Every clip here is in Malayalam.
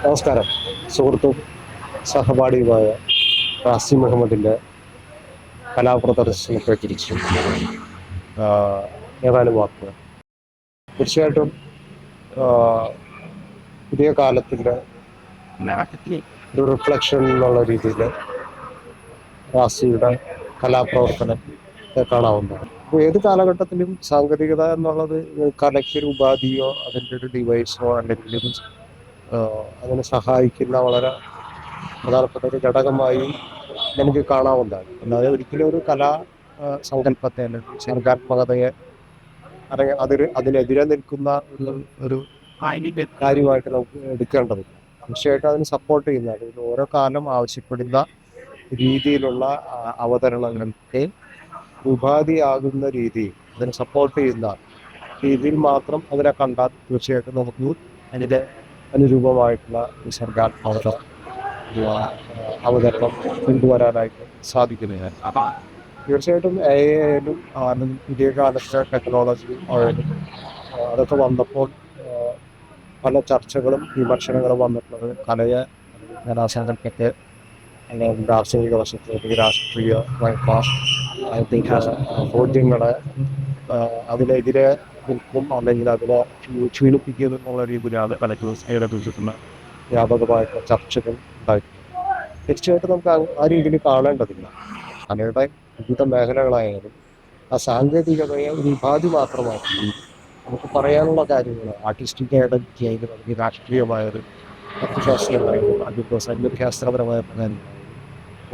നമസ്കാരം. സുഹൃത്തും സഹപാഠിയുമായ റാസി മുഹമ്മദിൻ്റെ കലാപ്രദർശനത്തെ കുറിച്ച് ഏതാനും വാക്കുകൾ. തീർച്ചയായിട്ടും പുതിയ കാലത്തിൻ്റെ ഒരു റിഫ്ലക്ഷൻ എന്നുള്ള രീതിയിൽ റാസിയുടെ കലാപ്രവർത്തനത്തെ കാണാവുന്നതാണ്. അപ്പോൾ ഏത് കാലഘട്ടത്തിലും സാങ്കേതികത എന്നുള്ളത് കലയ്ക്കൊരു ഉപാധിയോ അതിൻ്റെ ഒരു ഡിവൈസോ അല്ലെങ്കിൽ അതിനെ സഹായിക്കുന്ന വളരെ പ്രധാനപ്പെട്ട ഒരു ഘടകമായി നമുക്ക് കാണാവുന്നതാണ്. അല്ലാതെ ഒരിക്കലും ഒരു കലാ സങ്കല്പത്തെ അല്ലെങ്കിൽ സർഗാത്മകതയെ അതിനെതിരെ നിൽക്കുന്ന ഒരു കാര്യമായിട്ട് നമുക്ക് എടുക്കേണ്ടതില്ല. തീർച്ചയായിട്ടും അതിന് സപ്പോർട്ട് ചെയ്യുന്ന അല്ലെങ്കിൽ ഓരോ കാലം ആവശ്യപ്പെടുന്ന രീതിയിലുള്ള അവതരണങ്ങൾക്ക് ഉപാധിയാകുന്ന രീതിയിൽ അതിനെ സപ്പോർട്ട് ചെയ്യുന്ന രീതിയിൽ മാത്രം അതിനെ കണ്ടാൽ തീർച്ചയായിട്ടും നമുക്ക് അതിൻ്റെ അനുരൂപമായിട്ടുള്ള സർഗാത്മകത അവതരണം കൊണ്ടുവരാനായിട്ട് സാധിക്കുന്നതാണ്. തീർച്ചയായിട്ടും എ ആയാലും പുതിയ കാലത്തെ ടെക്നോളജി ആയാലും അതൊക്കെ വന്നപ്പോൾ പല ചർച്ചകളും വിമർശനങ്ങളും വന്നിട്ടുള്ളത് കലയെ കലാസങ്കല്പത്തെ അല്ലെങ്കിൽ ദാർശനിക വശത്തെ അല്ലെങ്കിൽ രാഷ്ട്രീയ ബോധ്യങ്ങളെ അതിനെതിരെ നിൽക്കും അല്ലെങ്കിൽ അതിനെ ക്ഷീണിപ്പിക്കുന്നു എന്നുള്ള രീതിയിലാണ് പലപ്പോഴും വ്യാപകമായിട്ടുള്ള ചർച്ചകൾ ഉണ്ടായിട്ടുണ്ട്. തീർച്ചയായിട്ടും നമുക്ക് ആ രീതിയിൽ കാണേണ്ടതില്ല. കലയുടെ വിവിധ മേഖലകളായാലും ആ സാങ്കേതികതയെ ഒരു ഉപാധി മാത്രമാക്കി നമുക്ക് പറയാനുള്ള കാര്യങ്ങൾ ആർട്ടിസ്റ്റിക് ഐഡന്റിറ്റി ആയാലും അല്ലെങ്കിൽ രാഷ്ട്രീയമായൊരു തത്വശാസ്ത്രമായാലും അതിപ്പോൾ സംഗീതശാസ്ത്രപരമായ കാര്യങ്ങളായാലും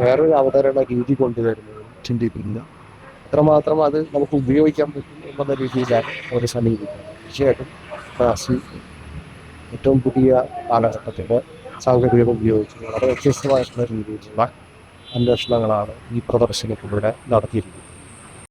വേറൊരു അവതരണ രീതി കൊണ്ടുവരുന്നത് ചിന്തിപ്പിക്കില്ല. അത്രമാത്രം അത് നമുക്ക് ഉപയോഗിക്കാൻ പറ്റും എന്നുള്ള രീതിയിലാണ് ഒരു സമീപിക്കുന്നത്. തീർച്ചയായിട്ടും റാസി ഏറ്റവും പുതിയ കാലഘട്ടത്തിൻ്റെ സാങ്കേതികത ഉപയോഗിച്ച് വളരെ വ്യത്യസ്തമായിട്ടുള്ള രീതിയിലുള്ള അന്വേഷണങ്ങളാണ് ഈ പ്രദർശനത്തിലൂടെ നടത്തിയിരിക്കുന്നത്.